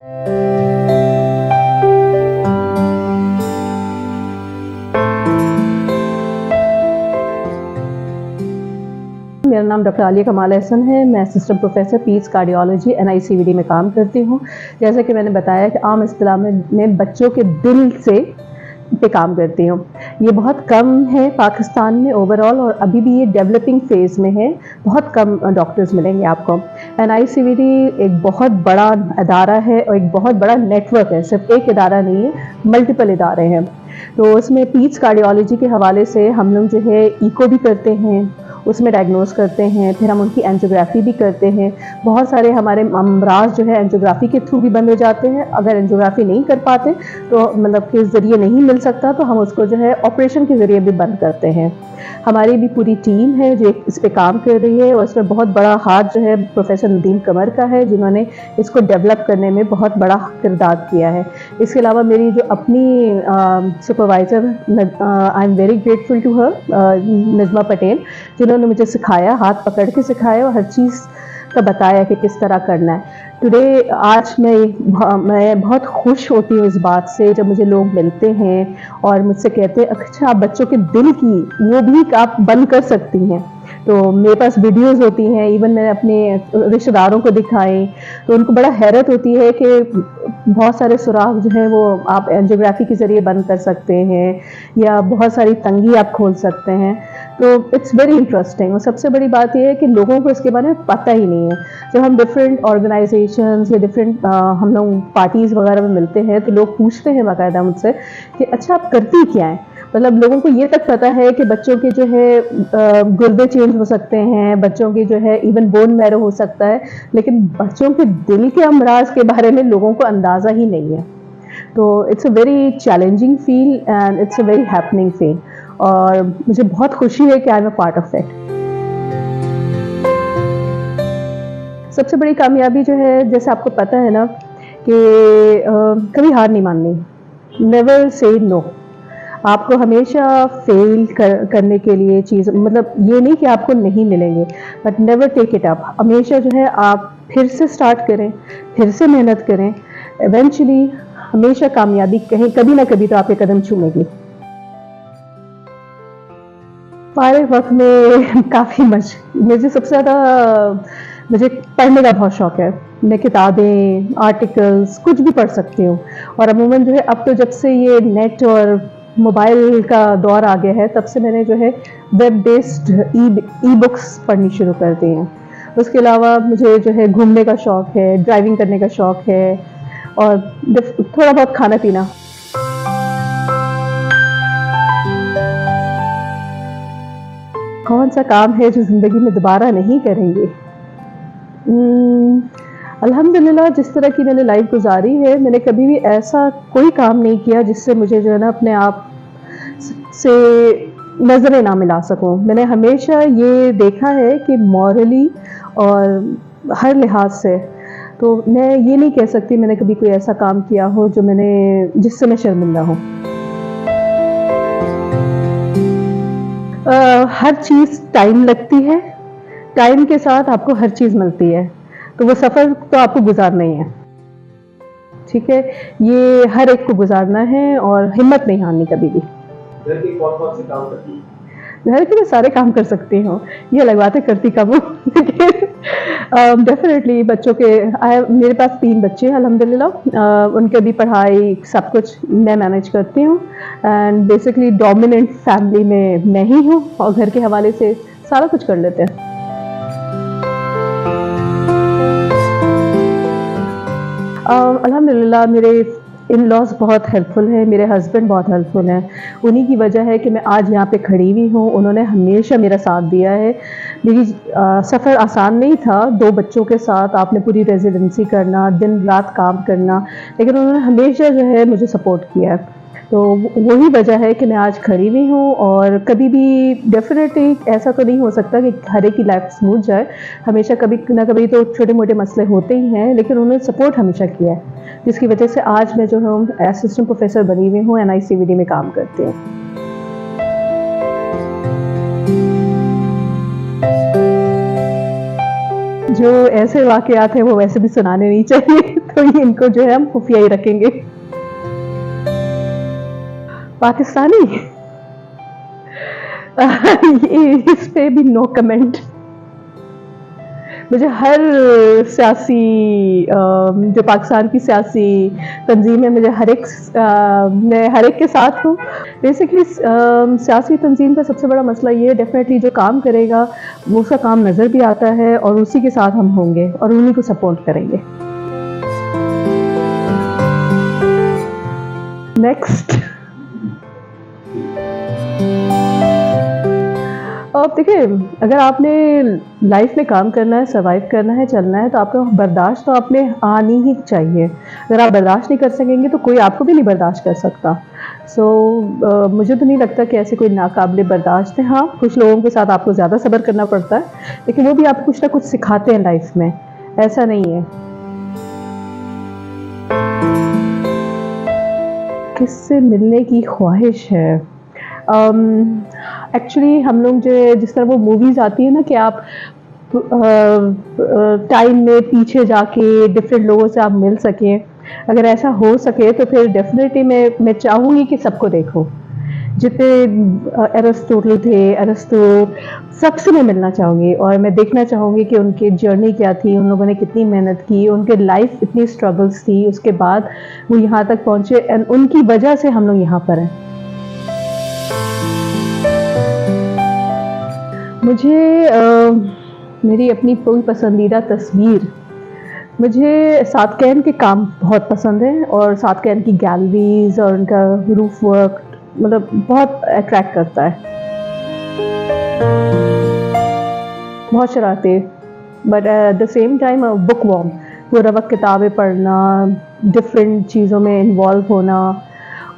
मेरा नाम डॉक्टर आलिया कमाल एहसन है। मैं असिस्टेंट प्रोफेसर पीड्स कार्डियोलॉजी NICVD में काम करती हूँ। जैसा कि मैंने बताया कि आम इस्तिलाह में बच्चों के दिल से पे काम करती हूँ। ये बहुत कम है पाकिस्तान में ओवरऑल, और अभी भी ये डेवलपिंग फेज़ में है। बहुत कम डॉक्टर्स मिलेंगे आपको। NICVD एक बहुत बड़ा अदारा है और एक बहुत बड़ा नेटवर्क है, सिर्फ एक इदारा नहीं है, मल्टीपल इदारे हैं। तो उसमें पीड्स कार्डियोलॉजी के हवाले से हम लोग जो है इको भी करते हैं, उसमें डायग्नोस करते हैं, फिर हम उनकी एंजियोग्राफी भी करते हैं। बहुत सारे हमारे अमराज जो है एंजियोग्राफी के थ्रू भी बंद हो जाते हैं। अगर एंजियोग्राफी नहीं कर पाते तो मतलब के ज़रिए नहीं मिल सकता तो हम उसको जो है ऑपरेशन के ज़रिए भी बंद करते हैं। हमारी भी पूरी टीम है जो इस पे काम कर रही है, और इसमें बहुत बड़ा हाथ जो है प्रोफेसर नदीम कमर का है, जिन्होंने इसको डेवलप करने में बहुत बड़ा किरदार किया है। इसके अलावा मेरी जो अपनी supervisor, I am very grateful to her, Najma Patel, जिन्होंने मुझे सिखाया, हाथ पकड़ के सिखाया और हर चीज़ का बताया कि किस तरह करना है। टुडे आज मैं बहुत खुश होती हूँ इस बात से जब मुझे लोग मिलते हैं और मुझसे कहते हैं अच्छा आप बच्चों के दिल की वो भी आप बंद कर सकती हैं। तो मेरे पास वीडियोस होती हैं, इवन मैंने अपने रिश्तेदारों को दिखाई, तो उनको बड़ा हैरत होती है कि बहुत सारे सुराख जो है वो आप एंजियोग्राफी के ज़रिए बंद कर सकते हैं, या बहुत सारी तंगी आप खोल सकते हैं। तो इट्स वेरी इंटरेस्टिंग। और सबसे बड़ी बात यह है कि लोगों को इसके बारे में पता ही नहीं है। जब हम डिफरेंट ऑर्गेनाइजेशंस या डिफरेंट हम लोग पार्टीज़ वगैरह में मिलते हैं तो लोग पूछते हैं बाकायदा मुझसे कि अच्छा आप करती क्या हैं। मतलब लोगों को ये तक पता है कि बच्चों के जो है गुर्दे चेंज हो सकते हैं, बच्चों की जो है इवन बोन मैरो हो सकता है, लेकिन बच्चों के दिल के अमराज के बारे में लोगों को अंदाज़ा ही नहीं है। तो it's a very challenging field and it's a very happening field, और मुझे बहुत खुशी है कि I am a part of it. सबसे बड़ी कामयाबी जो है, जैसे आपको पता है ना कि कभी हार नहीं माननी, नेवर से नो। आपको हमेशा फेल करने के लिए चीज़, मतलब ये नहीं कि आपको नहीं मिलेंगे, but never take it up. हमेशा जो है आप फिर से स्टार्ट करें, फिर से मेहनत करें, इवेंचुअली हमेशा कामयाबी कहीं कभी ना कभी तो आपके कदम चूमेगी। फारिग वक्त में काफ़ी मुझे सबसे ज़्यादा मुझे पढ़ने का बहुत शौक़ है। मैं किताबें, आर्टिकल्स कुछ भी पढ़ सकती हूँ, और अमूमन जो है अब तो जब से ये नेट और मोबाइल का दौर आ गया है तब से मैंने जो है वेब बेस्ड ई बुक्स पढ़नी शुरू कर दी हैं। उसके अलावा मुझे जो है घूमने का शौक़ है, ड्राइविंग करने का शौक़ है, और थोड़ा बहुत खाना पीना। कौन सा काम है जो ज़िंदगी में दोबारा नहीं करेंगे? अल्हम्दुलिल्लाह जिस तरह की मैंने लाइफ गुजारी है, मैंने कभी भी ऐसा कोई काम नहीं किया जिससे मुझे जो है ना अपने आप से नज़रें ना मिला सकूं। मैंने हमेशा ये देखा है कि मॉरली और हर लिहाज से, तो मैं ये नहीं कह सकती मैंने कभी कोई ऐसा काम किया हो जिससे मैं शर्मिंदा हूँ। हर चीज़ टाइम लगती है, टाइम के साथ आपको हर चीज़ मिलती है, तो वो सफ़र तो आपको गुजारना ही है, ठीक है। ये हर एक को गुजारना है और हिम्मत नहीं हारनी कभी भी। घर के कौन-कौन से काम करती हैं? घर के मैं सारे काम कर सकती हूँ, ये अलग बात है करती कब हूँ। डेफिनेटली बच्चों के मेरे पास 3 बच्चे हैं अल्हम्दुलिल्लाह, उनके भी पढ़ाई सब कुछ मैं मैनेज करती हूँ, एंड बेसिकली डोमिनेंट फैमिली में मैं ही हूँ, और घर के हवाले से सारा कुछ कर लेते हैं। अल्हम्दुलिल्लाह मेरे इन-लॉज़ बहुत हेल्पफुल हैं, मेरे हस्बैंड बहुत हेल्पफुल हैं। उन्हीं की वजह है कि मैं आज यहाँ पे खड़ी हुई हूँ। उन्होंने हमेशा मेरा साथ दिया है। मेरी सफ़र आसान नहीं था, 2 बच्चों के साथ आपने पूरी रेज़िडेंसी करना, दिन रात काम करना, लेकिन उन्होंने हमेशा जो है मुझे सपोर्ट किया है। तो वही वजह है कि मैं आज खड़ी हुई हूँ, और कभी भी डेफिनेटली ऐसा तो नहीं हो सकता कि हर एक की लाइफ स्मूथ जाए। हमेशा कभी ना कभी तो छोटे मोटे मसले होते ही हैं, लेकिन उन्होंने सपोर्ट हमेशा किया है, जिसकी वजह से आज मैं जो हूँ असिस्टेंट प्रोफेसर बनी हुई हूँ, NICVD में काम करती हूँ। जो ऐसे वाक़यात हैं वो वैसे भी सुनाने नहीं चाहिए। तो ये इनको जो है हम खुफिया ही रखेंगे। पाकिस्तानी ये इस पे भी नो कमेंट। मुझे हर सियासी जो पाकिस्तान की सियासी तंजीम है, मुझे मैं हर एक के साथ हूँ। बेसिकली सियासी तंजीम का सबसे बड़ा मसला ये है, डेफिनेटली जो काम करेगा वो उसका काम नज़र भी आता है और उसी के साथ हम होंगे और उन्हीं को सपोर्ट करेंगे। नेक्स्ट, अब देखिए, अगर आपने लाइफ में काम करना है, सरवाइव करना है, चलना है, तो आपको बर्दाश्त तो आप में आनी ही चाहिए। अगर आप बर्दाश्त नहीं कर सकेंगे तो कोई आपको भी नहीं बर्दाश्त कर सकता। मुझे तो नहीं लगता कि ऐसे कोई नाकाबिले बर्दाश्त है। हाँ, कुछ लोगों के साथ आपको ज़्यादा सब्र करना पड़ता है, लेकिन वो भी आपको कुछ ना कुछ सिखाते हैं लाइफ में, ऐसा नहीं है। किससे मिलने की ख्वाहिश है? एक्चुअली हम लोग जो जिस तरह वो मूवीज़ आती है ना कि आप टाइम में पीछे जाके डिफरेंट लोगों से आप मिल सकें, अगर ऐसा हो सके तो फिर डेफिनेटली मैं चाहूँगी कि सबको देखो। जितने एरिस्टोटल थे, अरस्तु, सबसे मैं मिलना चाहूँगी और मैं देखना चाहूँगी कि उनकी जर्नी क्या थी, उन लोगों ने कितनी मेहनत की, उनके लाइफ इतनी स्ट्रगल्स थी, उसके बाद वो यहाँ तक पहुँचे एंड उनकी वजह से हम लोग यहाँ पर हैं। मुझे मेरी अपनी कोई पसंदीदा तस्वीर, मुझे सातकैन के काम बहुत पसंद है और सातकैन की गैलरीज और उनका रूफ वर्क मतलब बहुत अट्रैक्ट करता है। बहुत शरारती, but at the same time bookworm, वो रवक किताबें पढ़ना, डिफरेंट चीज़ों में इन्वॉल्व होना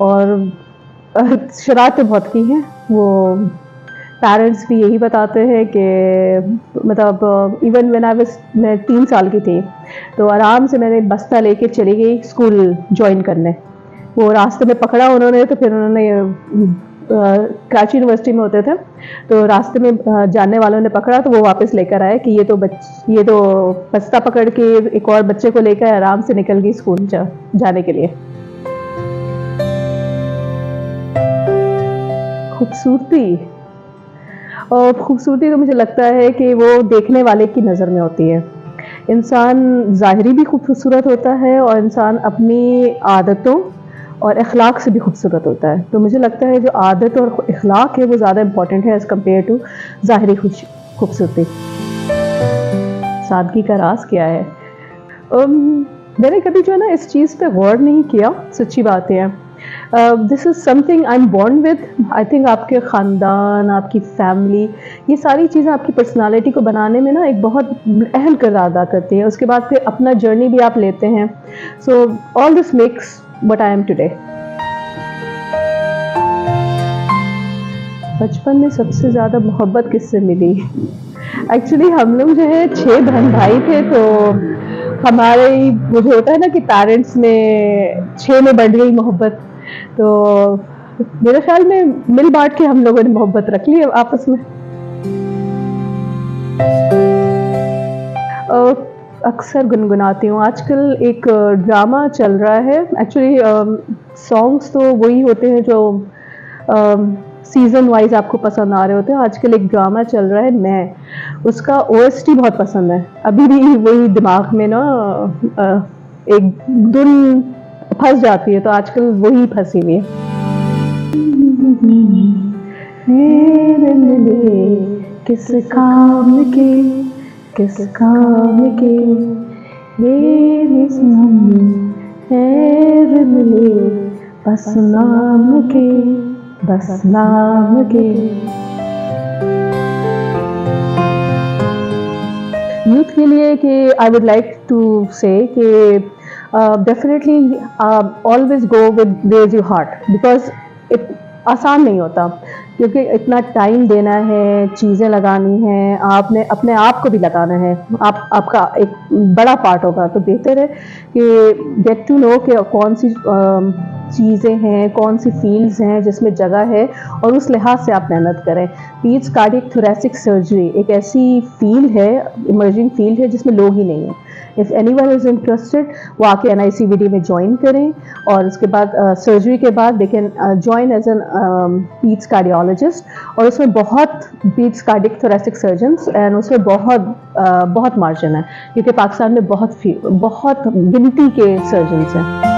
और शरारतें बहुत की हैं। वो पेरेंट्स भी यही बताते हैं कि मतलब इवन मैं 3 साल की थी तो आराम से मैंने बस्ता लेके चली गई स्कूल ज्वाइन करने। वो रास्ते में पकड़ा उन्होंने, तो फिर उन्होंने कराची यूनिवर्सिटी में होते थे तो रास्ते में जानने वालों ने पकड़ा तो वो वापस लेकर आए कि ये तो बस्ता पकड़ के एक और बच्चे को लेकर आराम से निकल गई स्कूल जाने के लिए। खूबसूरती तो मुझे लगता है कि वो देखने वाले की नज़र में होती है। इंसान ज़ाहिरी भी खूबसूरत होता है और इंसान अपनी आदतों और अखलाक से भी खूबसूरत होता है। तो मुझे लगता है जो आदत और अखलाक है वो ज़्यादा इम्पॉर्टेंट है एज़ कम्पेयर टू ज़ाहिरी खूबसूरती। सादगी का राज क्या है? मैंने कभी जो है ना इस चीज़ पे गौर नहीं किया, सच्ची बात है। This is something I am born with. I think आपके ख़ानदान, आपकी फैमिली, ये सारी चीज़ें आपकी पर्सनालिटी को बनाने में ना एक बहुत अहम किरदार अदा करती हैं। उसके बाद फिर अपना जर्नी भी आप लेते हैं। So all this makes what I am today. बचपन में सबसे ज़्यादा मोहब्बत किससे मिली? एक्चुअली हम लोग जो है 6 बहन भाई थे, तो हमारे मुझे होता है ना कि पेरेंट्स ने 6 में बढ़ गई मोहब्बत, तो मेरे ख्याल में मिल बांट के हम लोगों ने मोहब्बत रख ली आपस में। अक्सर गुनगुनाती हूँ। आजकल एक ड्रामा चल रहा है, एक्चुअली सॉन्ग्स तो वही होते हैं जो सीज़न वाइज आपको पसंद आ रहे होते हैं। आजकल एक ड्रामा चल रहा है मैं, उसका ओएसटी बहुत पसंद है। अभी भी वही दिमाग में ना एक धुन फंस जाती है, तो आजकल वही फंसी हुई है। किस काम के, किस काम के मेरे सामने खैर मिले, बस नाम के, बस नाम के। यूथ के लिए कि I would like to say कि definitely always go with where your heart, because आसान नहीं होता, क्योंकि इतना टाइम देना है, चीज़ें लगानी हैं, आपने अपने आप को भी लगाना है, आपका एक बड़ा पार्ट होगा। तो बेहतर है कि गेट टू नो कि कौन सी चीज़ें हैं, कौन सी फील्ड्स हैं जिसमें जगह है, और उस लिहाज से आप मेहनत करें। पीट्स कार्डियक थोरेसिक सर्जरी एक ऐसी फील्ड है, इमर्जिंग फील्ड है जिसमें लोग ही नहीं हैं। इफ़ एनीवन इज़ इंटरेस्टेड वो आके NICVD में ज्वाइन करें, और उसके बाद सर्जरी के बाद they can join as an peds cardiologist. और उसमें बहुत peds cardiac thoracic surgeons and उसमें बहुत मार्जिन है, क्योंकि पाकिस्तान में बहुत गिनती के सर्जन्स हैं।